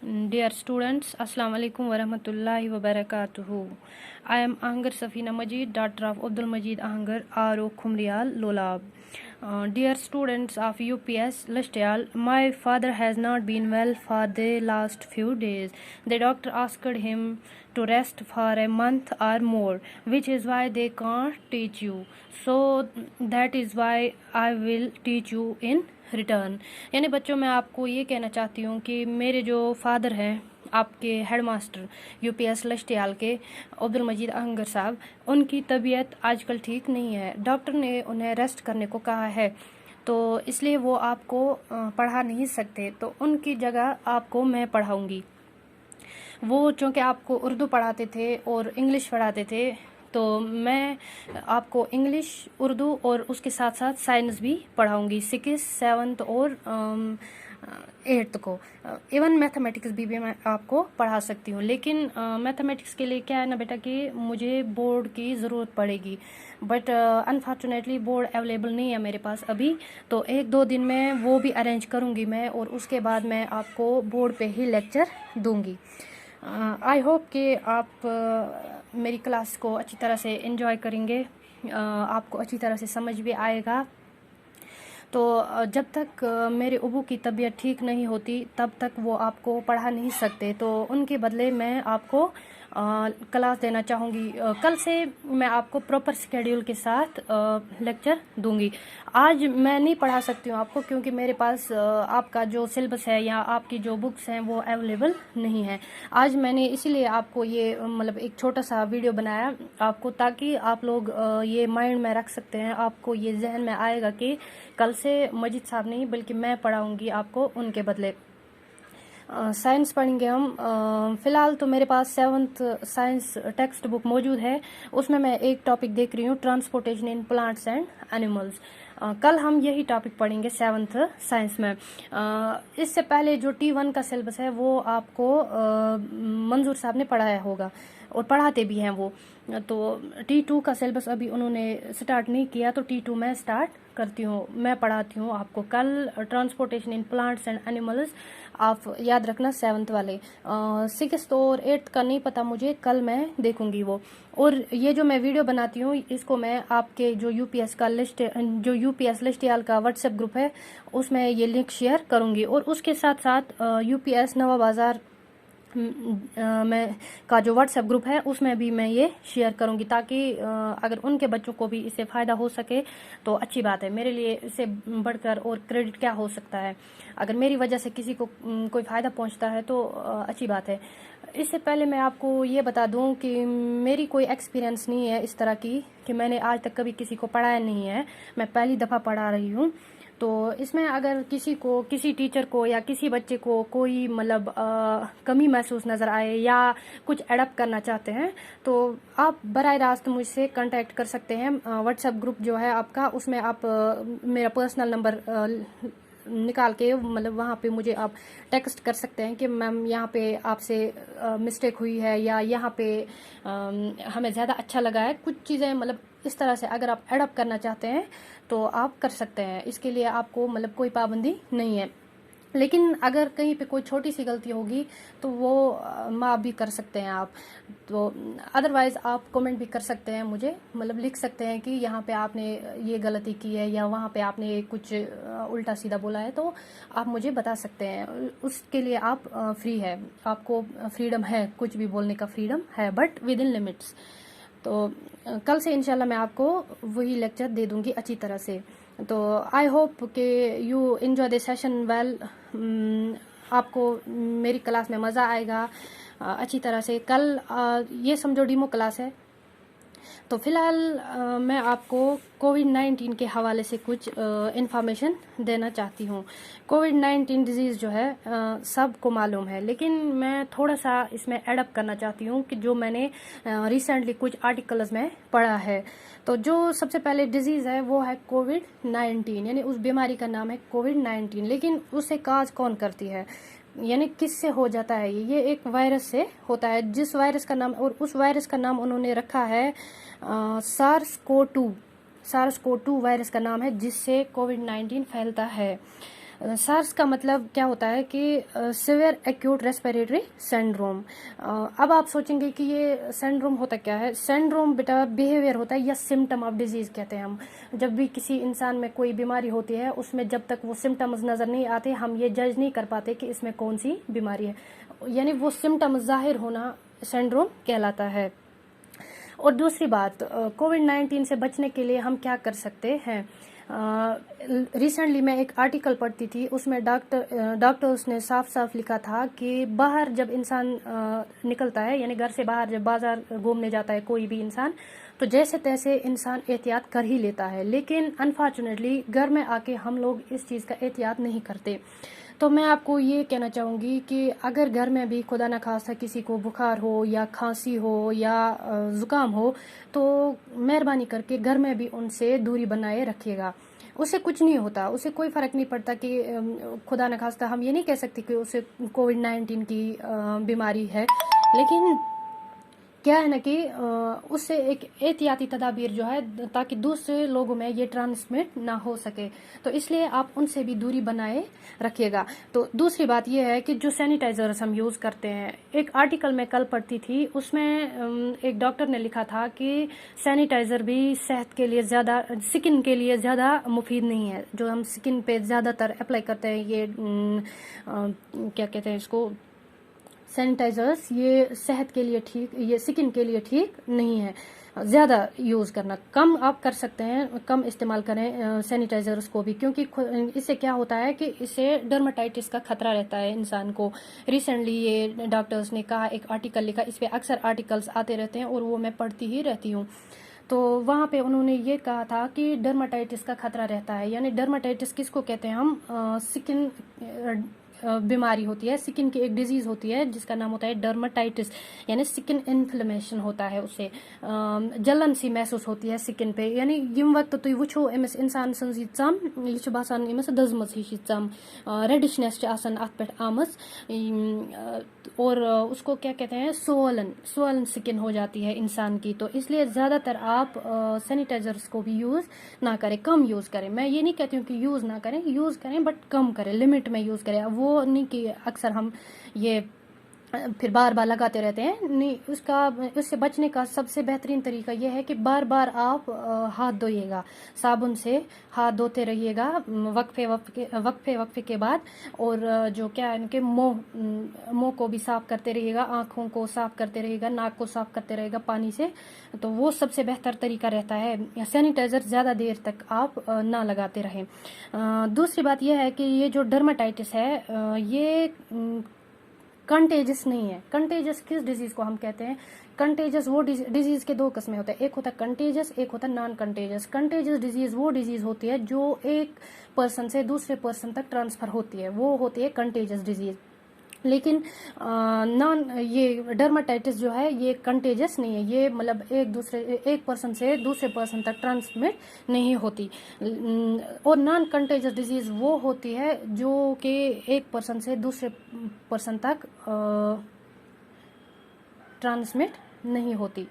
Dear students, Assalamu alaikum wa rahmatullahi wa barakatuhu. I am Ahanger Safina Majeed, daughter of Abdul Majeed Ahanger, R.O. Khumriyal, Lolab. Dear students of UPS Lashtiyal, my father has not been well for the last few days. The doctor asked him to rest for a month or more, which is why they can't teach you. So that is why I will teach you in return. यानी बच्चों, मैं आपको ये कहना चाहती हूँ कि मेरे जो फादर हैं, आपके हेड मास्टर यूपीएस लश्तियाल के अब्दुल मजीद आहंगर साहब, उनकी तबीयत आजकल ठीक नहीं है। डॉक्टर ने उन्हें रेस्ट करने को कहा है, तो इसलिए वो आपको पढ़ा नहीं सकते, तो उनकी जगह आपको मैं पढ़ाऊँगी। वो चूँकि आपको उर्दू पढ़ाते थे और इंग्लिश पढ़ाते थे, तो मैं आपको इंग्लिश, उर्दू और उसके साथ साथ साइंस भी पढ़ाऊँगी, 6th, 7th और 8th को। इवन मैथमेटिक्स भी मैं आपको पढ़ा सकती हूँ। लेकिन मैथमेटिक्स के लिए क्या है ना बेटा कि मुझे बोर्ड की ज़रूरत पड़ेगी, बट अनफॉर्चुनेटली बोर्ड अवेलेबल नहीं है मेरे पास अभी। तो 1-2 दिन में वो भी अरेंज करूँगी मैं, और उसके बाद मैं आपको बोर्ड पे ही लेक्चर दूँगी। आई होप कि आप मेरी क्लास को अच्छी तरह से एंजॉय करेंगे, आपको अच्छी तरह से समझ भी आएगा। तो जब तक मेरे अबू की तबीयत ठीक नहीं होती तब तक वो आपको पढ़ा नहीं सकते, तो उनके बदले मैं आपको क्लास देना चाहूँगी। कल से मैं आपको प्रॉपर शेड्यूल के साथ लेक्चर दूंगी। आज मैं नहीं पढ़ा सकती हूँ आपको, क्योंकि मेरे पास आपका जो सिलेबस है या आपकी जो बुक्स हैं वो अवेलेबल नहीं है। आज मैंने इसीलिए आपको ये मतलब एक छोटा सा वीडियो बनाया आपको, ताकि आप लोग ये माइंड में रख सकते हैं, आपको ये जहन में आएगा कि कल से मजीद साहब नहीं बल्कि मैं पढ़ाऊँगी आपको उनके बदले। साइंस पढ़ेंगे हम। फ़िलहाल तो मेरे पास 7th साइंस टेक्स्ट बुक मौजूद है, उसमें मैं एक टॉपिक देख रही हूँ, transportation in plants and animals. कल हम यही टॉपिक पढ़ेंगे 7th साइंस में। इससे पहले जो T1 का सिलेबस है वो आपको मंजूर साहब ने पढ़ाया होगा और पढ़ाते भी हैं वो। तो T2 का सिलेबस अभी उन्होंने स्टार्ट नहीं किया, तो T2 मैं स्टार्ट करती हूँ, मैं पढ़ाती हूँ आपको कल transportation in plants and animals. आप याद रखना 7th वाले। 6th और 8th का नहीं पता मुझे, कल मैं देखूंगी वो। और ये जो मैं वीडियो बनाती हूँ इसको मैं आपके जो यूपीएस लिस्टियाल का व्हाट्सएप ग्रुप है उसमें ये लिंक शेयर करूंगी, और उसके साथ साथ यूपीएस नवा बाजार में का जो व्हाट्सएप ग्रुप है उसमें भी मैं ये शेयर करूंगी, ताकि अगर उनके बच्चों को भी इससे फ़ायदा हो सके तो अच्छी बात है। मेरे लिए इससे बढ़कर और क्रेडिट क्या हो सकता है। अगर मेरी वजह से किसी को कोई फ़ायदा पहुंचता है तो अच्छी बात है। इससे पहले मैं आपको ये बता दूं कि मेरी कोई एक्सपीरियंस नहीं है इस तरह की कि मैंने आज तक कभी किसी को पढ़ाया नहीं है, मैं पहली दफ़ा पढ़ा रही हूँ। तो इसमें अगर किसी को, किसी टीचर को या किसी बच्चे को कोई मतलब कमी महसूस नज़र आए या कुछ एडप्ट करना चाहते हैं, तो आप बराह रास्त मुझसे कांटेक्ट कर सकते हैं। व्हाट्सएप ग्रुप जो है आपका, उसमें आप मेरा पर्सनल नंबर निकाल के मतलब वहाँ पे मुझे आप टेक्स्ट कर सकते हैं कि मैम यहाँ पे आपसे मिस्टेक हुई है, या यहाँ पे हमें ज़्यादा अच्छा लगा है, कुछ चीज़ें मतलब इस तरह से अगर आप एडप्ट करना चाहते हैं तो आप कर सकते हैं। इसके लिए आपको मतलब कोई पाबंदी नहीं है। लेकिन अगर कहीं पे कोई छोटी सी गलती होगी तो वो माफ़ भी कर सकते हैं आप। तो अदरवाइज़ आप कमेंट भी कर सकते हैं, मुझे मतलब लिख सकते हैं कि यहाँ पे आपने ये गलती की है या वहाँ पे आपने कुछ उल्टा सीधा बोला है, तो आप मुझे बता सकते हैं। उसके लिए आप फ्री है, आपको फ्रीडम है, कुछ भी बोलने का फ्रीडम है, बट विद इन लिमिट्स। तो कल से इंशाल्लाह मैं आपको वही लेक्चर दे दूँगी अच्छी तरह से। तो आई होप कि you enjoy the session well. आपको मेरी क्लास में मज़ा आएगा अच्छी तरह से। कल ये समझो डीमो क्लास है। तो फिलहाल मैं आपको कोविड-19 के हवाले से कुछ इन्फॉर्मेशन देना चाहती हूँ। कोविड-19 डिजीज़ जो है सबको मालूम है, लेकिन मैं थोड़ा सा इसमें एडअप करना चाहती हूँ कि जो मैंने रिसेंटली कुछ आर्टिकल्स में पढ़ा है। तो जो सबसे पहले डिजीज़ है वो है कोविड-19, यानी उस बीमारी का नाम है कोविड-19। लेकिन उसे काज कौन करती है, यानी किससे हो जाता है ये एक वायरस से होता है, जिस वायरस का नाम, और उस वायरस का नाम उन्होंने रखा है सार्स-CoV-2 वायरस का नाम है, जिससे कोविड-19 फैलता है। سارس کا مطلب کیا ہوتا ہے کہ سیویئر ایکیوٹ ریسپیریٹری سینڈروم. اب آپ سوچیں گے کہ یہ سینڈروم ہوتا کیا ہے. سینڈروم بیٹا بیہیویئر ہوتا ہے یا سمٹم آف ڈیزیز کہتے ہیں ہم. جب بھی کسی انسان میں کوئی بیماری ہوتی ہے اس میں جب تک وہ سمٹمز نظر نہیں آتے ہم یہ جج نہیں کر پاتے کہ اس میں کون سی بیماری ہے, یعنی وہ سمٹمز ظاہر ہونا سینڈروم کہلاتا ہے. اور دوسری بات, کووڈ-19 سے بچنے کے لیے ہم کیا کر سکتے ہیں. ریسنٹلی میں ایک آرٹیکل پڑھتی تھی, اس میں ڈاکٹرز نے صاف صاف لکھا تھا کہ باہر جب انسان نکلتا ہے, یعنی گھر سے باہر جب بازار گھومنے جاتا ہے کوئی بھی انسان, تو جیسے تیسے انسان احتیاط کر ہی لیتا ہے, لیکن انفارچونیٹلی گھر میں آ کے ہم لوگ اس چیز کا احتیاط نہیں کرتے. تو میں آپ کو یہ کہنا چاہوں گی کہ اگر گھر میں بھی خدا نخواستہ کسی کو بخار ہو یا کھانسی ہو یا زکام ہو تو مہربانی کر کے گھر میں بھی ان سے دوری بنائے رکھیے گا. اسے کچھ نہیں ہوتا, اسے کوئی فرق نہیں پڑتا کہ خدا نخواستہ ہم یہ نہیں کہہ سکتے کہ اسے کووڈ-19 کی بیماری ہے, لیکن کیا ہے نا کہ اس سے ایک احتیاطی تدابیر جو ہے تاکہ دوسرے لوگوں میں یہ ٹرانسمٹ نہ ہو سکے, تو اس لیے آپ ان سے بھی دوری بنائے رکھیے گا. تو دوسری بات یہ ہے کہ جو سینیٹائزرز ہم یوز کرتے ہیں, ایک آرٹیکل میں کل پڑھتی تھی, اس میں ایک ڈاکٹر نے لکھا تھا کہ سینیٹائزر بھی صحت کے لیے زیادہ, سکن کے لیے زیادہ مفید نہیں ہے. جو ہم سکن پہ زیادہ تر اپلائی کرتے ہیں یہ کیا کہتے ہیں اس کو, سینیٹائزرز, یہ صحت کے لیے ٹھیک, یہ سکن کے لیے ٹھیک نہیں ہے. زیادہ یوز کرنا کم آپ کر سکتے ہیں, کم استعمال کریں سینیٹائزرز کو بھی, کیونکہ اس سے کیا ہوتا ہے کہ اس سے ڈرماٹائٹس کا خطرہ رہتا ہے انسان کو. ریسنٹلی یہ ڈاکٹرز نے کہا, ایک آرٹیکل لکھا, اس پہ اکثر آرٹیکلز آتے رہتے ہیں اور وہ میں پڑھتی ہی رہتی ہوں. تو وہاں پہ انہوں نے یہ کہا تھا کہ ڈرماٹائٹس کا خطرہ رہتا ہے. یعنی ڈرماٹائٹس کس کو کہتے ہیں ہم, سکن بیماری ہوتی ہے, سکن کی ایک ڈیزیز ہوتی ہے جس کا نام ہوتا ہے ڈرماٹائٹس, یعنی سکن انفلیمیشن ہوتا ہے, اس سے جلن سی محسوس ہوتی ہے سکن پہ. یعنی یم وقت تھی وچھو امس انسان سن یہ ژم, یہ باسان امس دزمز ہش ژم, ریڈشنس آسان ات پہ آمز, اور اس کو کیا کہتے ہیں, سوالن سکن ہو جاتی ہے انسان کی. تو اس لیے زیادہ تر آپ سینیٹائزرز کو بھی یوز نہ کریں, کم یوز کریں. میں یہ نہیں کہتی ہوں کہ یوز نہ کریں, یوز کریں بٹ کم کریں, لمٹ میں یوز کریں. وہ نہیں کہ اکثر ہم یہ پھر بار بار لگاتے رہتے ہیں, نہیں. اس سے بچنے کا سب سے بہترین طریقہ یہ ہے کہ بار بار آپ ہاتھ دھوئیے گا, صابن سے ہاتھ دھوتے رہیے گا وقفے کے بعد. اور جو کیا ہے کہ منہ کو بھی صاف کرتے رہیے گا, آنکھوں کو صاف کرتے رہیے گا, ناک کو صاف کرتے رہیے گا پانی سے. تو وہ سب سے بہتر طریقہ رہتا ہے. سینیٹائزر زیادہ دیر تک آپ نہ لگاتے رہیں. دوسری بات یہ ہے کہ یہ جو ڈرماٹائٹس ہے یہ کنٹیجس نہیں ہے. کنٹیجس کس ڈیزیز کو ہم کہتے ہیں, کنٹیجس وہ ڈیزیز کے دو قسمیں ہوتے ہیں, ایک ہوتا ہے کنٹیجس, ایک ہوتا ہے نان کنٹیجس. کنٹیجس ڈیزیز وہ ڈیزیز ہوتی ہے جو ایک پرسن سے دوسرے پرسن تک ٹرانسفر ہوتی ہے, وہ ہوتی ہے کنٹیجس ڈیزیز. لیکن یہ ڈرماٹائٹس جو ہے یہ کنٹیجس نہیں ہے, یہ مطلب ایک پرسن سے دوسرے پرسن تک ٹرانسمٹ نہیں ہوتی. اور نان کنٹیجس ڈیزیز وہ ہوتی ہے جو کہ ایک پرسن سے دوسرے پرسن تک ٹرانسمٹ نہیں ہوتی.